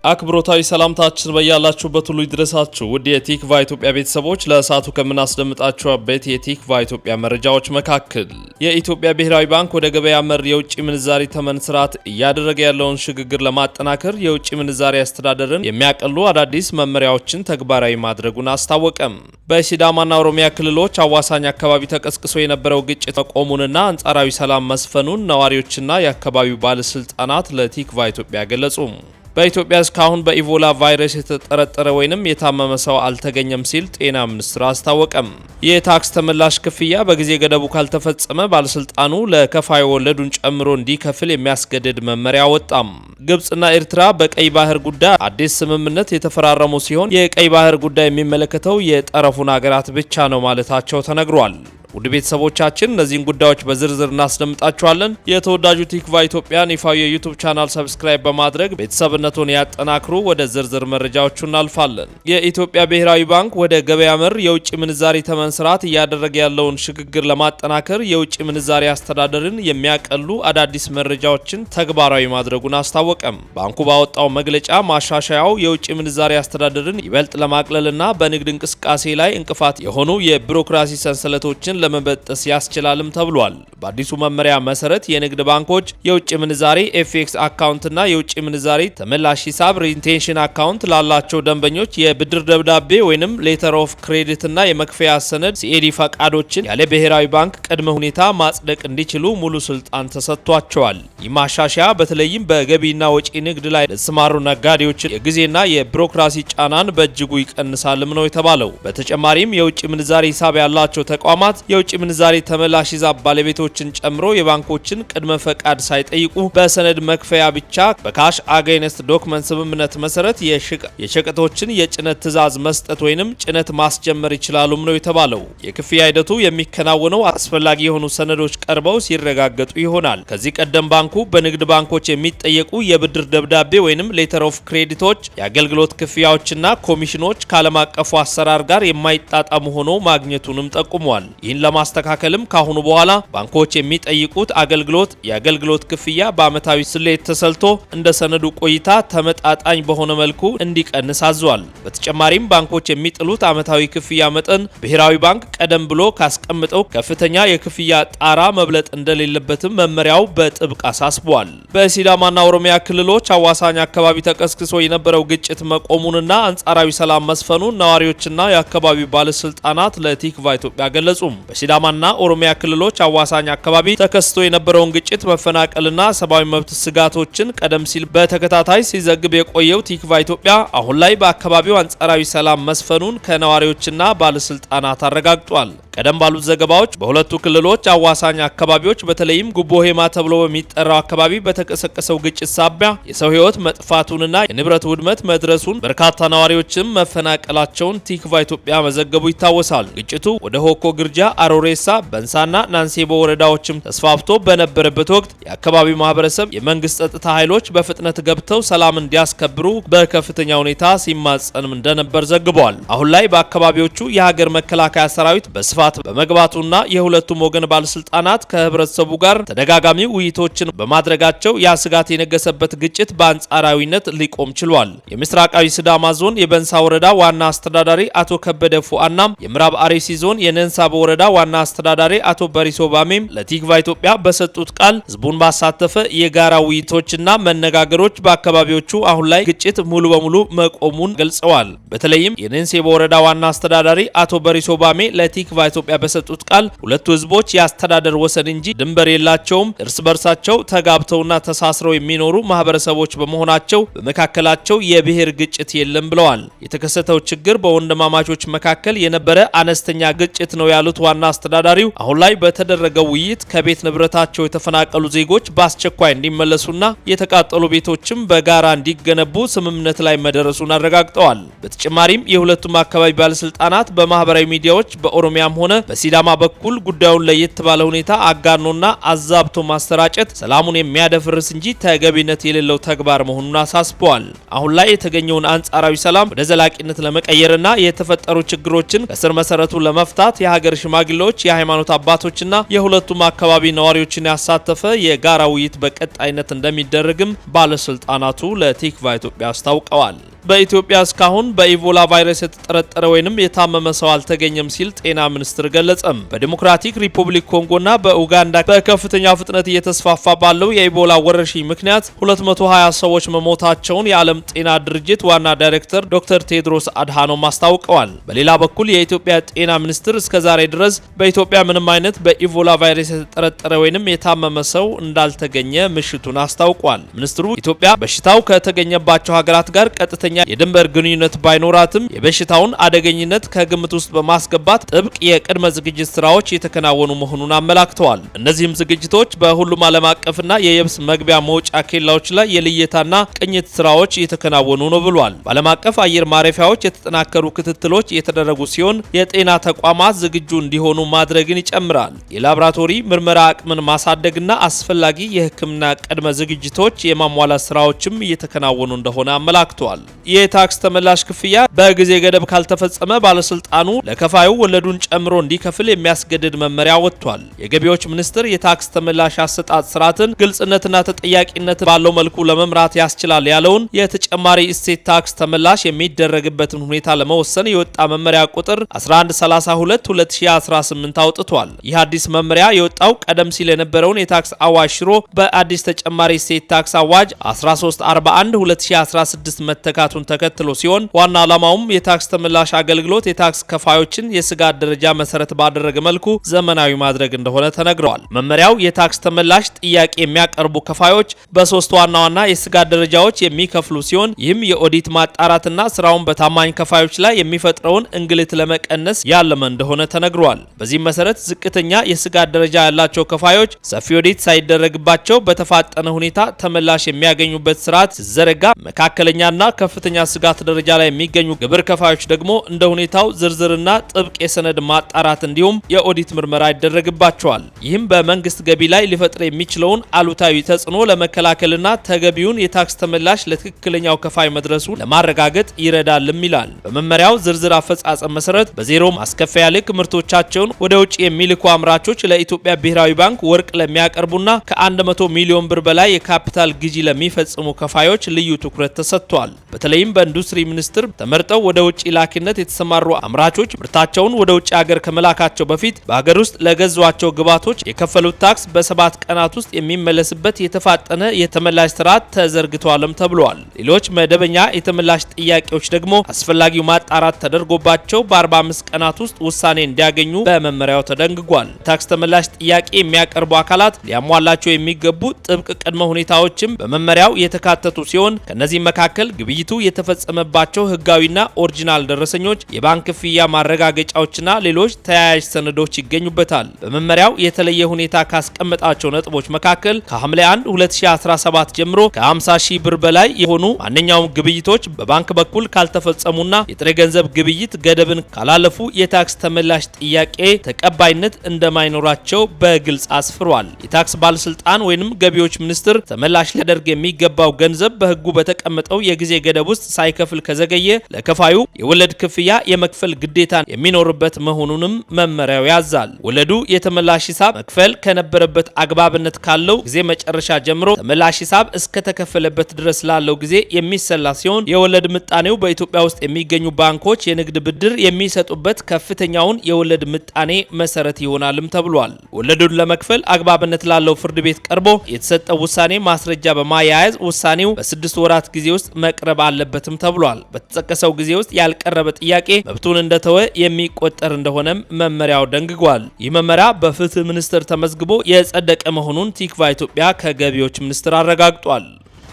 አክብሮታዊ ሰላምታችን በያላችሁበት ሁሉ ይድረሳችሁ። ውድ የቲክቫ ኢትዮጵያ ቤተሰቦች ለሰዓቱ ከምናስደምጣችሁ አበይት የቲክቫ ኢትዮጵያ መረጃዎች መካከል የኢትዮጵያ ብሔራዊ ባንክ ወደ ገበያ መር የውጭ ምንዛሪ ተመን ስርዓት እያደረገ ያለውን ሽግግር ለማጠናከር የውጭ ምንዛሪ አስተዳደርን የሚያቀሉ አዳዲስ መመሪያዎችን ተግባራዊ ማድረጉን አስታወቀም። በሲዳማና ኦሮሚያ ክልሎች አዋሳኝ አካባቢ ተቀስቅሶ የነበረው ግጭት መቆሙንና አንጻራዊ ሰላም መስፈኑን ነዋሪዎችና የአካባቢው ባለስልጣናት ለቲክቫ ኢትዮጵያ ገለጹ። በኢትዮጵያ እስካሁን በኢቦላ ቫይረስ የተጠረጠረ ወይንም የታመመ ሰው አልተገኘም ሲል ጤና ሚኒስቴር አስታወቀም። የታክስ ተመላሽ ክፍያ በጊዜ ገደቡ ካልተፈጸመ ባለስልጣኑ ለከፋይ ወለዱን ጨምሮ እንዲከፍል የሚያስገድድ መመሪያ ወጣም። ግብጽና ኤርትራ በቀይ ባህር ጉዳይ አዲስ ስምምነት የተፈራረሙ ሲሆን የቀይ ባህር ጉዳይ የሚመለከተው የጠረፉን ሀገራት ብቻ ነው ማለታቸው ተነግሯል። ውድ ቤተሰቦቻችን እነዚህን ጉዳዮች በዝርዝር እናስደምጣችኋለን። የተወዳጁ ቲክቫ ኢትዮጵያን ይፋዊ የዩቲዩብ ቻናል ሰብስክራይብ በማድረግ ቤተሰብነቱን ያጠናክሩ። ወደ ዝርዝር መረጃዎቹ እናልፋለን። የኢትዮጵያ ብሔራዊ ባንክ ወደ ገበያ መር የውጭ ምንዛሪ ተመን ስርዓት እያደረገ ያለውን ሽግግር ለማጠናከር የውጭ ምንዛሪ አስተዳደርን የሚያቀሉ አዳዲስ መረጃዎችን ተግባራዊ ማድረጉን አስታወቀም። ባንኩ ባወጣው መግለጫ ማሻሻያው የውጭ ምንዛሪ አስተዳደርን ይበልጥ ለማቅለልና በንግድ እንቅስቃሴ ላይ እንቅፋት የሆኑ የቢሮክራሲ ሰንሰለቶችን ለመበጠስ ያስችላልም ተብሏል። በአዲሱ መመሪያ መሰረት የንግድ ባንኮች የውጭ ምንዛሪ ኤፍኤክስ አካውንትና የውጭ ምንዛሪ ተመላሽ ሂሳብ ሪቴንሽን አካውንት ላላቸው ደንበኞች የብድር ደብዳቤ ወይንም ሌተር ኦፍ ክሬዲት እና የመክፈያ ሰነድ ሲኤዲ ፈቃዶችን ያለ ብሔራዊ ባንክ ቅድመ ሁኔታ ማጽደቅ እንዲችሉ ሙሉ ስልጣን ተሰጥቷቸዋል። ይህ ማሻሻያ በተለይም በገቢና ወጪ ንግድ ላይ ለተሰማሩ ነጋዴዎች የጊዜና የቢሮክራሲ ጫናን በእጅጉ ይቀንሳልም ነው የተባለው። በተጨማሪም የውጭ ምንዛሪ ሂሳብ ያላቸው ተቋማት የውጭ ምንዛሪ ተመላሽ ሂሳብ ባለቤቶችን ጨምሮ የባንኮችን ቅድመ ፈቃድ ሳይጠይቁ በሰነድ መክፈያ ብቻ በካሽ አጋይነስት ዶክመንት ስምምነት መሰረት የሸቀጦችን የጭነት ትዕዛዝ መስጠት ወይንም ጭነት ማስጀመር ይችላሉም ነው የተባለው። የክፍያ ሂደቱ የሚከናወነው አስፈላጊ የሆኑ ሰነዶች ቀርበው ሲረጋገጡ ይሆናል። ከዚህ ቀደም ባንኩ በንግድ ባንኮች የሚጠየቁ የብድር ደብዳቤ ወይንም ሌተር ኦፍ ክሬዲቶች፣ የአገልግሎት ክፍያዎችና ኮሚሽኖች ከዓለም አቀፉ አሰራር ጋር የማይጣጣሙ ሆኖ ማግኘቱንም ጠቁሟል። ይህን ለማስተካከልም ካሁኑ በኋላ ባንኮች የሚጠይቁት የአገልግሎት ክፍያ በአመታዊ ስሌት ተሰልቶ እንደ ሰነዱ ቆይታ ተመጣጣኝ በሆነ መልኩ እንዲቀንስ አዟል። በተጨማሪም ባንኮች የሚጥሉት አመታዊ ክፍያ መጠን ብሔራዊ ባንክ ቀደም ብሎ ካስቀምጠው ከፍተኛ የክፍያ ጣራ መብለጥ እንደሌለበትም መመሪያው በጥብቅ አሳስቧል። በሲዳማና ኦሮሚያ ክልሎች አዋሳኝ አካባቢ ተቀስቅሶ የነበረው ግጭት መቆሙንና አንጻራዊ ሰላም መስፈኑን ነዋሪዎችና የአካባቢው ባለስልጣናት ለቲክቫ ኢትዮጵያ ገለጹ። በሲዳማና ኦሮሚያ ክልሎች አዋሳኝ አካባቢ ተከስቶ የነበረውን ግጭት፣ መፈናቀልና ሰብአዊ መብት ስጋቶችን ቀደም ሲል በተከታታይ ሲዘግብ የቆየው ቲክቫ ኢትዮጵያ አሁን ላይ በአካባቢው አንጻራዊ ሰላም መስፈኑን ከነዋሪዎችና ባለስልጣናት አረጋግጧል። ቀደም ባሉት ዘገባዎች በሁለቱ ክልሎች አዋሳኝ አካባቢዎች በተለይም ጉቦ ሄማ ተብሎ በሚጠራው አካባቢ በተቀሰቀሰው ግጭት ሳቢያ የሰው ሕይወት መጥፋቱንና የንብረት ውድመት መድረሱን በርካታ ነዋሪዎችም መፈናቀላቸውን ቲክቫ ኢትዮጵያ መዘገቡ ይታወሳል። ግጭቱ ወደ ሆኮ ግርጃ፣ አሮሬሳ፣ በንሳና ናንሴቦ ወረዳዎችም ተስፋፍቶ በነበረበት ወቅት የአካባቢው ማህበረሰብ የመንግስት ጸጥታ ኃይሎች በፍጥነት ገብተው ሰላም እንዲያስከብሩ በከፍተኛ ሁኔታ ሲማጸንም እንደነበር ዘግቧል። አሁን ላይ በአካባቢዎቹ የሀገር መከላከያ ሰራዊት በስፋት በመግባቱና የሁለቱም ወገን ባለስልጣናት ከህብረተሰቡ ጋር ተደጋጋሚ ውይይቶችን በማድረጋቸው ያ ስጋት የነገሰበት ግጭት በአንጻራዊነት ሊቆም ችሏል። የምስራቃዊ ሲዳማ ዞን የበንሳ ወረዳ ዋና አስተዳዳሪ አቶ ከበደ ፉአናም የምዕራብ አርሲ ዞን የነንሳቦ ወረዳ ዋና አስተዳዳሪ አቶ በሪሶ ባሜም ለቲክቫ ኢትዮጵያ በሰጡት ቃል ህዝቡን ባሳተፈ የጋራ ውይይቶችና መነጋገሮች በአካባቢዎቹ አሁን ላይ ግጭት ሙሉ በሙሉ መቆሙን ገልጸዋል። በተለይም የነንሴቦ ወረዳ ዋና አስተዳዳሪ አቶ በሪሶ ባሜ ለቲክቫ ኢትዮጵያ በሰጡት ቃል ሁለቱ ህዝቦች የአስተዳደር ወሰን እንጂ ድንበር የላቸውም፣ እርስ በርሳቸው ተጋብተውና ተሳስረው የሚኖሩ ማህበረሰቦች በመሆናቸው በመካከላቸው የብሔር ግጭት የለም ብለዋል። የተከሰተው ችግር በወንድማማቾች መካከል የነበረ አነስተኛ ግጭት ነው ያሉት ዋና አስተዳዳሪው አሁን ላይ በተደረገው ውይይት ከቤት ንብረታቸው የተፈናቀሉ ዜጎች በአስቸኳይ እንዲመለሱና የተቃጠሉ ቤቶችም በጋራ እንዲገነቡ ስምምነት ላይ መደረሱን አረጋግጠዋል። በተጨማሪም የሁለቱም አካባቢ ባለስልጣናት በማህበራዊ ሚዲያዎች በኦሮሚያም ሆነ በሲዳማ በኩል ጉዳዩን ለየት ባለ ሁኔታ አጋኖና አዛብቶ ማሰራጨት ሰላሙን የሚያደፍርስ እንጂ ተገቢነት የሌለው ተግባር መሆኑን አሳስበዋል። አሁን ላይ የተገኘውን አንጻራዊ ሰላም ወደ ዘላቂነት ለመቀየርና የተፈጠሩ ችግሮችን ከስር መሰረቱ ለመፍታት የሀገር ሽማግሌ ሽማግሌዎች፣ የሃይማኖት አባቶችና የሁለቱም አካባቢ ነዋሪዎችን ያሳተፈ የጋራ ውይይት በቀጣይነት እንደሚደረግም ባለስልጣናቱ ለቲክቫ ኢትዮጵያ አስታውቀዋል። በኢትዮጵያ እስካሁን በኢቦላ ቫይረስ የተጠረጠረ ወይንም የታመመ ሰው አልተገኘም ሲል ጤና ሚኒስቴር ገለጸም። በዲሞክራቲክ ሪፐብሊክ ኮንጎና በኡጋንዳ በከፍተኛ ፍጥነት እየተስፋፋ ባለው የኢቦላ ወረርሽኝ ምክንያት 220 ሰዎች መሞታቸውን የዓለም ጤና ድርጅት ዋና ዳይሬክተር ዶክተር ቴድሮስ አድሃኖም አስታውቀዋል። በሌላ በኩል የኢትዮጵያ ጤና ሚኒስቴር እስከዛሬ ድረስ በኢትዮጵያ ምንም አይነት በኢቦላ ቫይረስ የተጠረጠረ ወይንም የታመመ ሰው እንዳልተገኘ ምሽቱን አስታውቋል። ሚኒስትሩ ኢትዮጵያ በሽታው ከተገኘባቸው ሀገራት ጋር ቀጥተኛ የድንበር ግንኙነት ባይኖራትም የበሽታውን አደገኝነት ከግምት ውስጥ በማስገባት ጥብቅ የቅድመ ዝግጅት ስራዎች የተከናወኑ መሆኑን አመላክተዋል። እነዚህም ዝግጅቶች በሁሉም ዓለም አቀፍና የየብስ መግቢያ መውጫ ኬላዎች ላይ የልየታና ቅኝት ስራዎች የተከናወኑ ነው ብሏል። በዓለም አቀፍ አየር ማረፊያዎች የተጠናከሩ ክትትሎች የተደረጉ ሲሆን የጤና ተቋማት ዝግጁ እንዲሆኑ ማድረግን ይጨምራል። የላቦራቶሪ ምርመራ አቅምን ማሳደግና አስፈላጊ የሕክምና ቅድመ ዝግጅቶች የማሟላት ስራዎችም እየተከናወኑ እንደሆነ አመላክተዋል። የታክስ ተመላሽ ክፍያ በጊዜ ገደብ ካልተፈጸመ ባለስልጣኑ ለከፋዩ ወለዱን ጨምሮ እንዲከፍል የሚያስገድድ መመሪያ ወጥቷል። የገቢዎች ሚኒስቴር የታክስ ተመላሽ አሰጣጥ ስርዓትን ግልጽነትና ተጠያቂነት ባለው መልኩ ለመምራት ያስችላል ያለውን የተጨማሪ እሴት ታክስ ተመላሽ የሚደረግበትን ሁኔታ ለመወሰን የወጣ መመሪያ ቁጥር 1132/2018 አውጥቷል። ይህ አዲስ መመሪያ የወጣው ቀደም ሲል የነበረውን የታክስ አዋጅ ሽሮ በአዲስ ተጨማሪ እሴት ታክስ አዋጅ 1341/2016 መተካቱን ተከትሎ ሲሆን ዋና ዓላማውም የታክስ ተመላሽ አገልግሎት የታክስ ከፋዮችን የስጋት ደረጃ መሰረት ባደረገ መልኩ ዘመናዊ ማድረግ እንደሆነ ተነግሯል። መመሪያው የታክስ ተመላሽ ጥያቄ የሚያቀርቡ ከፋዮች በሶስት ዋና ዋና የስጋት ደረጃዎች የሚከፍሉ ሲሆን ይህም የኦዲት ማጣራትና ስራውን በታማኝ ከፋዮች ላይ የሚፈጥረውን እንግልት ለመቀነስ ያለመ እንደሆነ ተነግሯል። በዚህም መሰረት ዝቅተኛ የስጋት ደረጃ ያላቸው ከፋዮች ሰፊ ኦዲት ሳይደረግባቸው በተፋጠነ ሁኔታ ተመላሽ የሚያገኙበት ስርዓት ሲዘረጋ፣ መካከለኛና ከፍተኛ ስጋት ደረጃ ላይ የሚገኙ ግብር ከፋዮች ደግሞ እንደ ሁኔታው ዝርዝርና ጥብቅ የሰነድ ማጣራት እንዲሁም የኦዲት ምርመራ ይደረግባቸዋል። ይህም በመንግስት ገቢ ላይ ሊፈጥር የሚችለውን አሉታዊ ተጽዕኖ ለመከላከልና ተገቢውን የታክስ ተመላሽ ለትክክለኛው ከፋይ መድረሱ ለማረጋገጥ ይረዳልም ይላል። በመመሪያው ዝርዝር አፈጻጸም መሰረት በዜሮ ማስከፈያ ልክ ምርቶቻቸውን ወደ ውጭ የሚልኩ አምራቾች ለኢትዮጵያ ብሔራዊ ባንክ ወርቅ ለሚያቀርቡና ከ100 ሚሊዮን ብር በላይ የካፒታል ግዢ ለሚፈጽሙ ከፋዮች ልዩ ትኩረት ተሰጥቷል። በተለይም በኢንዱስትሪ ሚኒስቴር ተመርጠው ወደ ውጭ ላኪነት የተሰማሩ አምራቾች ምርታቸውን ወደ ውጭ ሀገር ከመላካቸው በፊት በሀገር ውስጥ ለገዟቸው ግብዓቶች የከፈሉት ታክስ በ7 ቀናት ውስጥ የሚመለስበት የተፋጠነ የተመላሽ ስርዓት ተዘርግቷልም ተብሏል። ሌሎች መደበኛ የተመላሽ ጥያቄዎች ደግሞ አስፈላጊው ማጣራት ተደርጎባቸው በ45 ቀናት ውስጥ ውሳኔ እንዲያገኙ በመመሪያው ተደንግጓል። ታክስ ተመላሽ ጥያቄ የሚያቀርቡ አካላት ሊያሟላቸው የሚገቡ ጥብቅ ቅድመ ሁኔታዎችም በመመሪያው የተካተቱ ሲሆን ከነዚህ መካከል ግብይቱ የተፈጸመባቸው ህጋዊና ኦሪጂናል ደረሰኞች፣ የባንክ ክፍያ ማረጋገጫዎችና ሌሎች ተያያዥ ሰነዶች ይገኙበታል። በመመሪያው የተለየ ሁኔታ ካስቀመጣቸው ነጥቦች መካከል ከሐምሌ 1 2017 ጀምሮ ከ50 ሺህ ብር በላይ የሆኑ ማንኛውም ግብይቶች በባንክ በኩል ካልተፈጸሙና የጥሬ ገንዘብ ግብይት ገደብን ካላለፉ የታክስ ተመላሽ ጥያቄ ተቀባይነት እንደማይኖራቸው በግልጽ አስፍሯል። የታክስ ባለስልጣን ወይንም ገቢዎች ሚኒስቴር ተመላሽ ሊያደርግ የሚገባው ገንዘብ በህጉ በተቀመጠው የጊዜ ገደብ ውስጥ ሳይከፍል ከዘገየ ለከፋዩ የወለድ ክፍያ የመክፈል ግዴታን የሚኖርበት መሆኑንም መመሪያው ያዛል። ወለዱ የተመላሽ ሂሳብ መክፈል ከነበረበት አግባብነት ካለው ጊዜ መጨረሻ ጀምሮ ተመላሽ ሂሳብ እስከተከፈለበት ድረስ ላለው ጊዜ የሚሰላ ሲሆን የወለድ ምጣኔው በኢትዮጵያ ውስጥ የሚገኙ ባንኮች የንግድ ብድር የሚሰጡበት ከፍተኛውን የወለድ ምጣኔ መሰረት ይሆናልም ተብሏል። ወለዱን ለመክፈል አግባብነት ላለው ፍርድ ቤት ቀርቦ የተሰጠው ውሳኔ ማስረጃ በማያያዝ ውሳኔው በ6 ወራት ጊዜ ውስጥ መቅረብ አለበትም ተብሏል። በተጠቀሰው ጊዜ ውስጥ ያልቀረበ ጥያቄ መብቱን እንደተወ የሚቆጠር እንደሆነም መመሪያው ደንግጓል። ይህ መመሪያ በፍትህ ሚኒስቴር ተመዝግቦ የጸደቀ መሆኑን ቲክቫ ኢትዮጵያ ከገቢዎች ሚኒስቴር አረጋግጧል።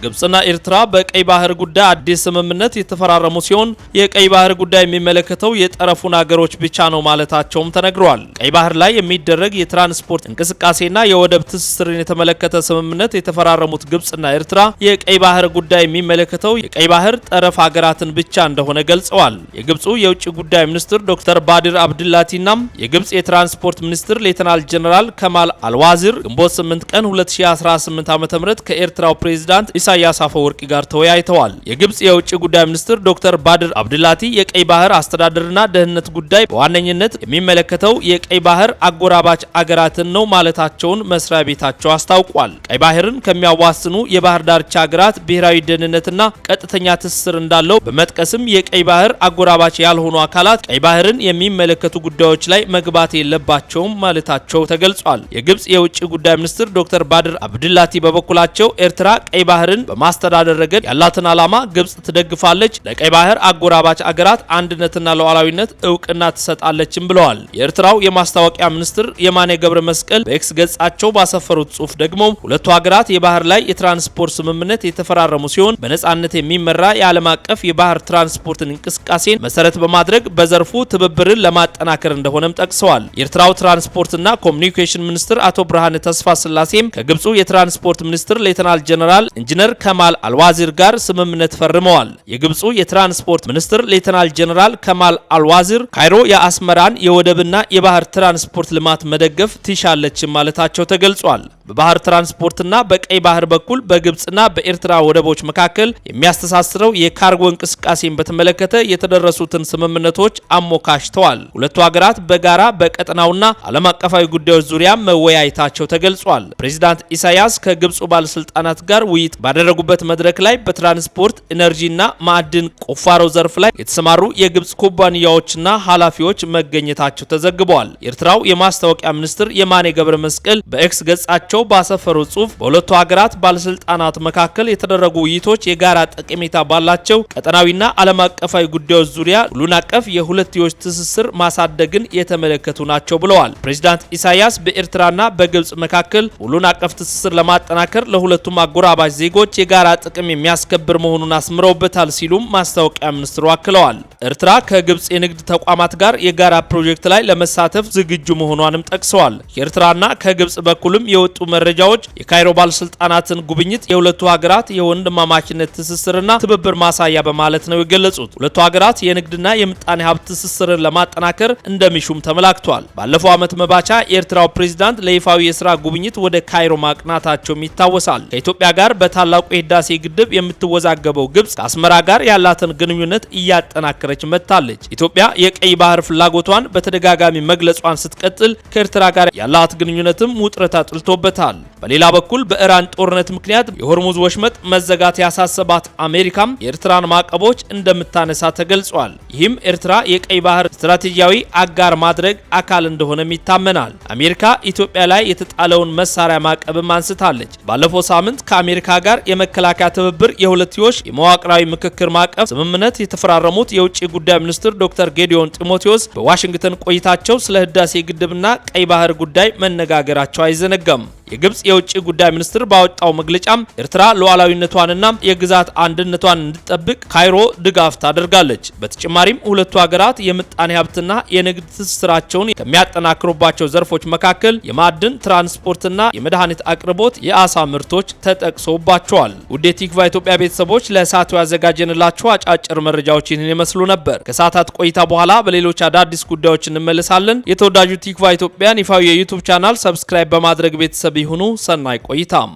ግብጽና ኤርትራ በቀይ ባህር ጉዳይ አዲስ ስምምነት የተፈራረሙ ሲሆን የቀይ ባህር ጉዳይ የሚመለከተው የጠረፉን ሀገሮች ብቻ ነው ማለታቸውም ተነግሯል። ቀይ ባህር ላይ የሚደረግ የትራንስፖርት እንቅስቃሴና የወደብ ትስስርን የተመለከተ ስምምነት የተፈራረሙት ግብጽና ኤርትራ የቀይ ባህር ጉዳይ የሚመለከተው የቀይ ባህር ጠረፍ ሀገራትን ብቻ እንደሆነ ገልጸዋል። የግብጹ የውጭ ጉዳይ ሚኒስትር ዶክተር ባድር አብድላቲና የግብጽ የትራንስፖርት ሚኒስትር ሌተናል ጀነራል ከማል አልዋዚር ግንቦት 8 ቀን 2018 ዓ.ም ከኤርትራው ፕሬዝዳንት ኢሳያስ አፈወርቂ ጋር ተወያይተዋል። የግብጽ የውጭ ጉዳይ ሚኒስትር ዶክተር ባድር አብድላቲ የቀይ ባህር አስተዳደርና ደህንነት ጉዳይ በዋነኝነት የሚመለከተው የቀይ ባህር አጎራባች አገራትን ነው ማለታቸውን መስሪያ ቤታቸው አስታውቋል። ቀይ ባህርን ከሚያዋስኑ የባህር ዳርቻ አገራት ብሔራዊ ደህንነትና ቀጥተኛ ትስስር እንዳለው በመጥቀስም የቀይ ባህር አጎራባች ያልሆኑ አካላት ቀይ ባህርን የሚመለከቱ ጉዳዮች ላይ መግባት የለባቸውም ማለታቸው ተገልጿል። የግብጽ የውጭ ጉዳይ ሚኒስትር ዶክተር ባድር አብድላቲ በበኩላቸው ኤርትራ ቀይ ባህርን በማስተዳደር ረገድ ያላትን ዓላማ ግብጽ ትደግፋለች፣ ለቀይ ባህር አጎራባች አገራት አንድነትና ሉዓላዊነት እውቅና ትሰጣለችም ብለዋል። የኤርትራው የማስታወቂያ ሚኒስትር የማነ ገብረ መስቀል በኤክስ ገጻቸው ባሰፈሩት ጽሑፍ ደግሞ ሁለቱ ሀገራት የባህር ላይ የትራንስፖርት ስምምነት የተፈራረሙ ሲሆን በነጻነት የሚመራ የዓለም አቀፍ የባህር ትራንስፖርትን እንቅስቃሴን መሰረት በማድረግ በዘርፉ ትብብርን ለማጠናከር እንደሆነም ጠቅሰዋል። የኤርትራው ትራንስፖርትና ኮሚኒኬሽን ሚኒስትር አቶ ብርሃነ ተስፋ ስላሴም ከግብጹ የትራንስፖርት ሚኒስትር ሌተናል ጀነራል ኢንጂነር ከማል አልዋዚር ጋር ስምምነት ፈርመዋል። የግብጹ የትራንስፖርት ሚኒስትር ሌተናል ጀነራል ከማል አልዋዚር ካይሮ የአስመራን የወደብና የባህር ትራንስፖርት ልማት መደገፍ ትሻለች ማለታቸው ተገልጿል። በባህር ትራንስፖርትና በቀይ ባህር በኩል በግብጽና በኤርትራ ወደቦች መካከል የሚያስተሳስረው የካርጎ እንቅስቃሴን በተመለከተ የተደረሱትን ስምምነቶች አሞካሽተዋል። ሁለቱ ሀገራት በጋራ በቀጠናውና ዓለም አቀፋዊ ጉዳዮች ዙሪያ መወያየታቸው ተገልጿል። ፕሬዚዳንት ኢሳያስ ከግብጹ ባለስልጣናት ጋር ውይይት ባደረጉበት መድረክ ላይ በትራንስፖርት ኢነርጂና ማዕድን ቁፋሮ ዘርፍ ላይ የተሰማሩ የግብጽ ኩባንያዎችና ኃላፊዎች መገኘታቸው ተዘግበዋል። የኤርትራው የማስታወቂያ ሚኒስትር የማነ ገብረ መስቀል በኤክስ ገጻቸው ባሰፈሩ ጽሑፍ በሁለቱ ሀገራት ባለስልጣናት መካከል የተደረጉ ውይይቶች የጋራ ጠቀሜታ ባላቸው ቀጠናዊና ዓለም አቀፋዊ ጉዳዮች ዙሪያ ሁሉን አቀፍ የሁለትዮሽ ትስስር ማሳደግን የተመለከቱ ናቸው ብለዋል። ፕሬዚዳንት ኢሳያስ በኤርትራና በግብጽ መካከል ሁሉን አቀፍ ትስስር ለማጠናከር ለሁለቱም አጎራባች ዜጎች የጋራ ጥቅም የሚያስከብር መሆኑን አስምረውበታል ሲሉም ማስታወቂያ ሚኒስትሩ አክለዋል። ኤርትራ ከግብጽ የንግድ ተቋማት ጋር የጋራ ፕሮጀክት ላይ ለመሳተፍ ዝግጁ መሆኗንም ጠቅሰዋል። ከኤርትራና ከግብጽ በኩልም የወጡ መረጃዎች የካይሮ ባለስልጣናትን ጉብኝት የሁለቱ ሀገራት የወንድማማችነት ትስስርና ትብብር ማሳያ በማለት ነው የገለጹት። ሁለቱ ሀገራት የንግድና የምጣኔ ሀብት ትስስርን ለማጠናከር እንደሚሹም ተመላክቷል። ባለፈው ዓመት መባቻ የኤርትራው ፕሬዝዳንት ለይፋዊ የስራ ጉብኝት ወደ ካይሮ ማቅናታቸውም ይታወሳል። ከኢትዮጵያ ጋር በታላቁ የህዳሴ ግድብ የምትወዛገበው ግብጽ ከአስመራ ጋር ያላትን ግንኙነት እያጠናከረች መጥታለች። ኢትዮጵያ የቀይ ባህር ፍላጎቷን በተደጋጋሚ መግለጿን ስትቀጥል ከኤርትራ ጋር ያላት ግንኙነትም ውጥረት አጥልቶበታል። በሌላ በኩል በኢራን ጦርነት ምክንያት የሆርሙዝ ወሽመጥ መዘጋት ያሳሰባት አሜሪካም የኤርትራን ማዕቀቦች እንደምታነሳ ተገልጿል። ይህም ኤርትራ የቀይ ባህር ስትራቴጂያዊ አጋር ማድረግ አካል እንደሆነም ይታመናል። አሜሪካ ኢትዮጵያ ላይ የተጣለውን መሳሪያ ማዕቀብም አንስታለች። ባለፈው ሳምንት ከአሜሪካ ጋር የመከላከያ ትብብር የሁለትዮሽ የመዋቅራዊ ምክክር ማዕቀብ ስምምነት የተፈራረሙት የውጭ ጉዳይ ሚኒስትር ዶክተር ጌዲዮን ጢሞቴዎስ በዋሽንግተን ቆይታቸው ስለ ህዳሴ ግድብና ቀይ ባህር ጉዳይ መነጋገራቸው አይዘነጋም። የግብጽ የውጭ ጉዳይ ሚኒስትር ባወጣው መግለጫም ኤርትራ ሉዓላዊነቷንና የግዛት አንድነቷን እንድትጠብቅ ካይሮ ድጋፍ ታደርጋለች። በተጨማሪም ሁለቱ ሀገራት የምጣኔ ሀብትና የንግድ ትስስራቸውን ከሚያጠናክሩባቸው ዘርፎች መካከል የማዕድን ትራንስፖርትና የመድኃኒት አቅርቦት፣ የአሳ ምርቶች ተጠቅሰውባቸዋል። ውድ የቲክቫ ኢትዮጵያ ቤተሰቦች ለሰዓቱ ያዘጋጀንላችሁ አጫጭር መረጃዎች ይህንን ይመስሉ ነበር። ከሰዓታት ቆይታ በኋላ በሌሎች አዳዲስ ጉዳዮች እንመለሳለን። የተወዳጁ ቲክቫ ኢትዮጵያን ይፋዊ የዩቲዩብ ቻናል ሰብስክራይብ በማድረግ ቤተሰብ ይሁኑ። ሰናይ ቆይታም